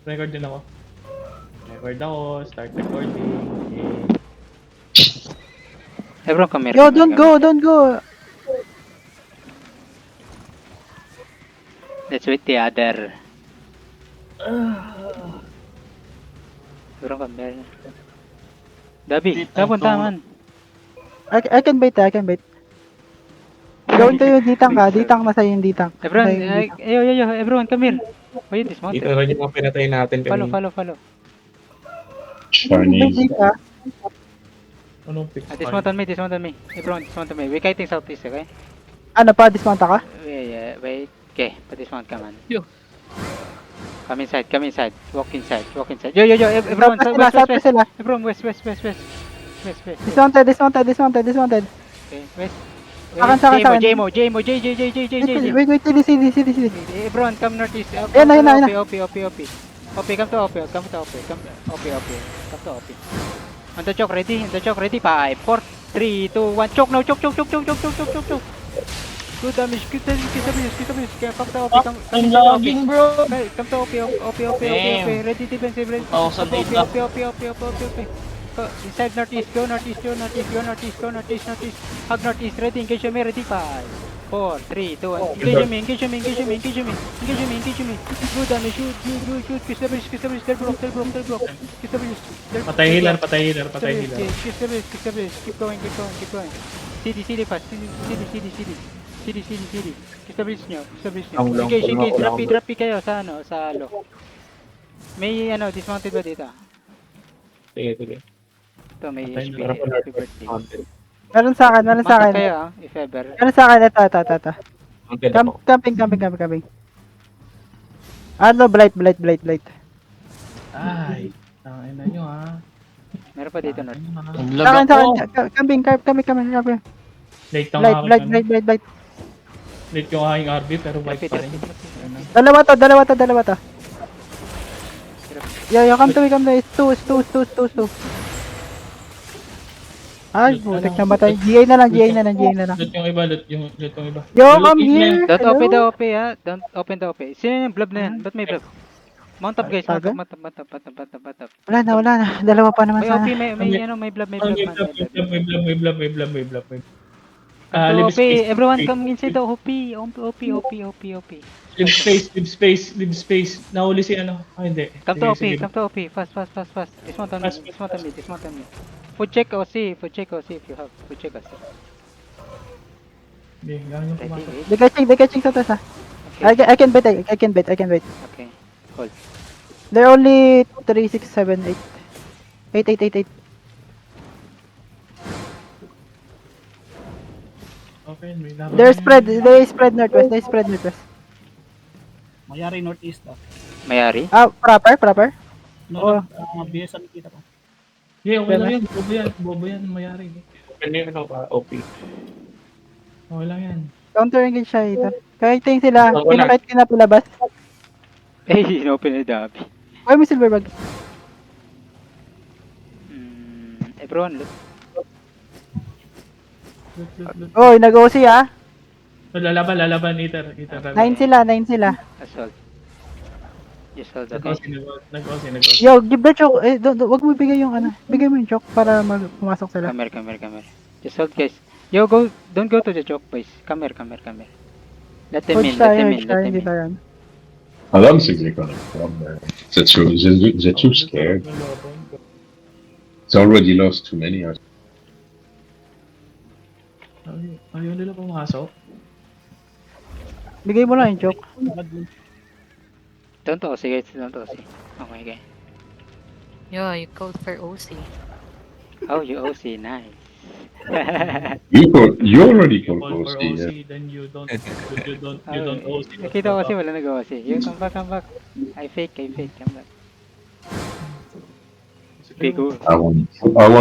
record din ako. Record ako, start recording. Eh, Ebron, come here. Yo, come here, don't come go, here. don't go. Let's wait the other. Ebron, come here. Dabi, napunta man. I can bait, I can bait. Gawin ko yung ditang ka, ditang na sa'yo yung ditang. Ebron, Sa'yo yung ditang. yo, everyone, come here. Why you dismount? dito rin yung mga pinatay natin Follow, kanina. follow. Bait Chinese. ka. Anong pick? Dismount on me. Everyone, dismount on me. We're kiting southeast, okay? Ano pa, dismount ka? Wait. Okay, pa-dismount ka man. Yo. Come inside. Walk inside. Yo, everyone, South west. sila. Everyone, west. Dismounted. Okay, west. Akin. JMO. Wait, CD. Everyone, come northeast. Ayan na. OP, come to OP. Come to OP. On the choke, ready? 5, 4, 3, 2, 1. Choke now. Choke. Good damage. Kita bilis. Kaya come to OP. I'm logging, bro. Okay, come to OP. Damn. Ready, defensive, ready. Oh, sa data. OP. Go inside northeast. Go northeast. Hug northeast. Ready, engage me. Ready, 5, 4, 3, 2, 1. Engage me. Good damage. Shoot. Kiss the bridge. Del block. Kiss the bridge. Patay healer. Kiss the bridge. Keep going. CD fast. CD. Kiss the bridge nyo. Engage. Drop kayo sa low. May dismounted ba dito? Sige. Ito, may Patay HP. na. Happy birthday. Meron sa akin. Matak kayo if ever. Meron sa akin, ito. Mounted ako. Camping. Ano, blight. Ay, tangin na nyo ha. Meron pa dito, North. Ang Sa lag ako. akin, camping. Late ang aking Blight. Late yung aking RB pero white pa rin. Dalawa to. Yo, come to me. It's two. Ay, putik na matay. GA na lang. Loot yung iba. Yo, come here. Don't Hello? open the OP, ha? Don't open the OP. Sino yung blob na yan? Ba't may blob? Mount up, guys. Mount up. Wala na. Dalawa pa naman May sana. OP, may blob, man. May blab. Come to OP. Space. Everyone come inside the OP. OP. Live space. Nahuli si ano. Hindi. Come to Sige. OP. Fast. Dismount on me. Food check OC if you have. Food check OC. Hindi, gano'n yung Ready, pumasok. wait. They catching sa taas. Okay. I can bait. Okay. Hold. They're only 3, 6, 7, 8. 8. Okay, may laban. They spread northwest. Mayari northeast ah. Mayari? Proper. No, BS ang kita ko. Yeah, okay lang yan. Bobo yan. Mayari. Open yun OP. Okay lang yan. Counter engage siya ito. Kahit yung sila, Oh, wala. kahit pinapalabas. Eh, inopen na Dabi. Ay, may silver bag. Everyone, look. Loot. Oy, nag-OC ah. Lalaban. Iter. 9 sila. Assault. Just hold, okay? Nag-OC. Yo, give the choke. Wag mo bigay yung ano. Bigay mo yung choke para pumasok sila. Come here. Just hold, guys. Yo, don't go to the choke, boys. Come here. Let them in. Hindi tayo. I don't think they're gonna come there. They're too scared. It's already lost too many. Ayaw nila pumasok. Bigay mo lang yung choke. Don't OC, guys. Okay. Yo, you called for OC. Oh, you OC. Nice. You already Call called for OC, OC, yeah. then you don't OC. Nakita ko kasi wala nag-OC. You come back. I fake. Come back. Okay, go. I want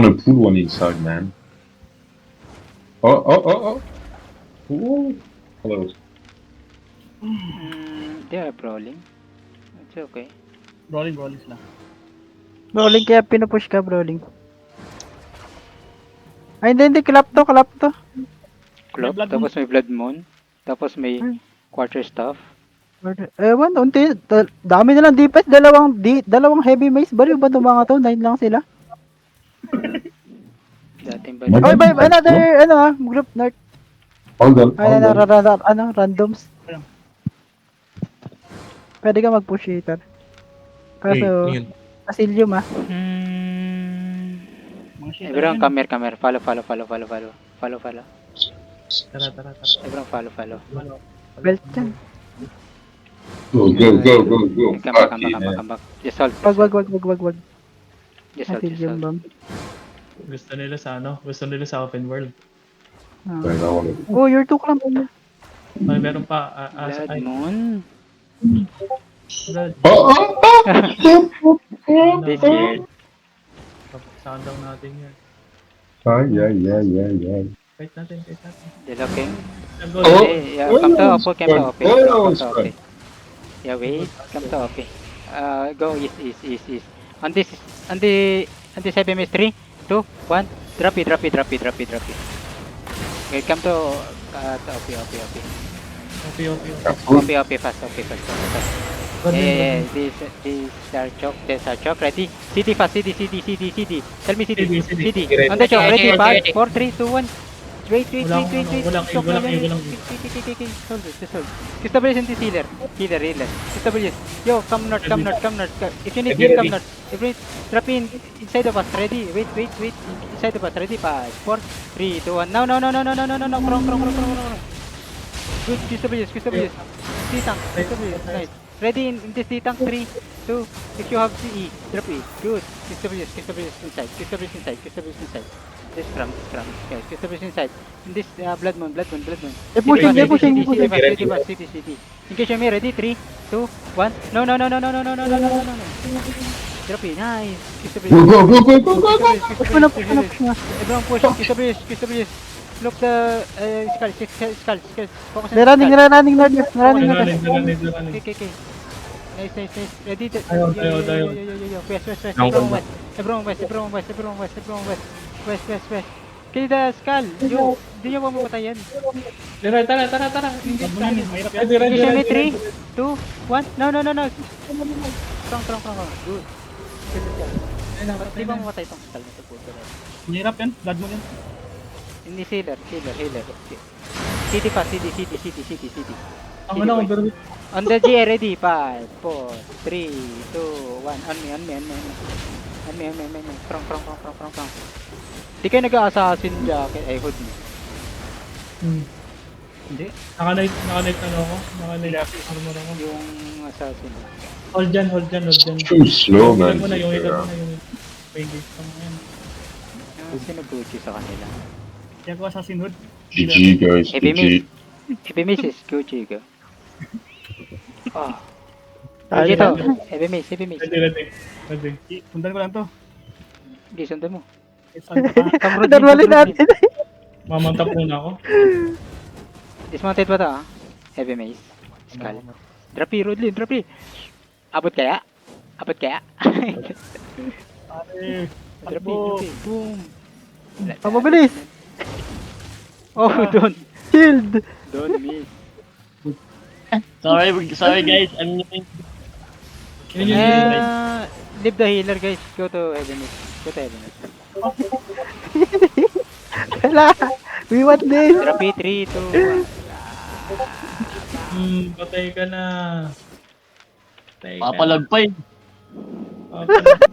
to pull one inside, man. Oh. Ooh. Hello. They are brawling. It's okay. Rolling sila. Brawling kaya pinupush ka, brawling. Ay, hindi. Clap to. Clock, tapos may blood moon, tapos may quarter staff. Ewan, unti. Dami na lang defense. Dalawang heavy mace. Baliw ba itong mga to? 9 lang sila. Dating ba? Oh, by another, group north. Hold on, Ay, hold on. randoms. Pwede ka mag-push hitter. Kaso, Yun. Asilium Mga shit. Everyone, come here. Follow. Tara. Everyone, follow. Belt dyan. Go. Come back. Just hold. Wag. Just hold. Asilium bomb. Gusto nila sa open world. Ah. Wait, I wanna- Oh, you're too clamp. Ay, meron pa. Blood Moon. Blood. This year. Saan daw natin yan. Ay. Wait natin. Hello, King. Go. Oh. Hey, come to OP. Yeah, wait. Come to OP. Go east. On this 7 is 3, 2, 1. Drop it. Okay, come to OP. OP fast. This are choke. Ready? CD fast. CD. Tell me CD. On the choke. Ready? 5, 4, 3, 2, 1. Wait. Walang Choke walang lang. walang Okay. Hold it. Stabilize into healer. Healer. Stabilize. Yo, come north. If you need heal, come north. If you need, drop in inside of us. Ready? Wait. Inside of us. Ready? 5, 4, 3, 2, 1. No. Wrong. Good. Stabilize. D-tank. Stabilize. Nice. Ready in this D-tank. 3, 2. If you have CE, drop E. Good. Stabilize inside. This from. Okay, stabilize inside. In this blood moon. They're pushing. CD. Engage me. Ready? 3, 2, 1. No. Drop E. Nice. Go. Push mo na. Everyone push. Stabilize. Look the skulls. Focus on They're running north. Okay. Nice. Ready? Ayaw. Yo. Everyone west. West. Kill the skull. Yo, di nyo ba mamatay yan? Tara. Mahirap yan. Engage me. 3, 2, 1. No. Strong. Good. Kill the skull. Di ba mamatay itong skull na ito? Mahirap yan. Blood mo yan. Hindi healer. CD pa, CD. Ang ano, pero On the GA, ready? 5, 4, 3, 2, 1. On me. Strong. Di kayo nag-assassin jacket. Ay, hood mo. Hindi. Naka-night ako. Naka-night armor ako. Yung assassin. Hold dyan. Too slow, man. Yung may gate pa ngayon. Sino Gucci sa kanila? Kaya ko assassin hood. GG, guys. Heavy GG. Heavy miss is Gucci go. Oh. Tayo Gucci to. na. Heavy miss. Ready. Sundan ko lang to. Hindi, sundan mo. Normally natin. Mamantap muna ako. Dismounted ba to? Heavy mace. Skull. Drapi, Rodlin. Abot kaya? Pare. Drapi. Boom. Mabilis. Oh, don't Shield. miss. Sorry guys, I'm new. Leave the healer guys. Go to heavy mace. Wala. We want this. Drapi, 3, 2, 1. Patay ka na. Papalag pa eh. Patay.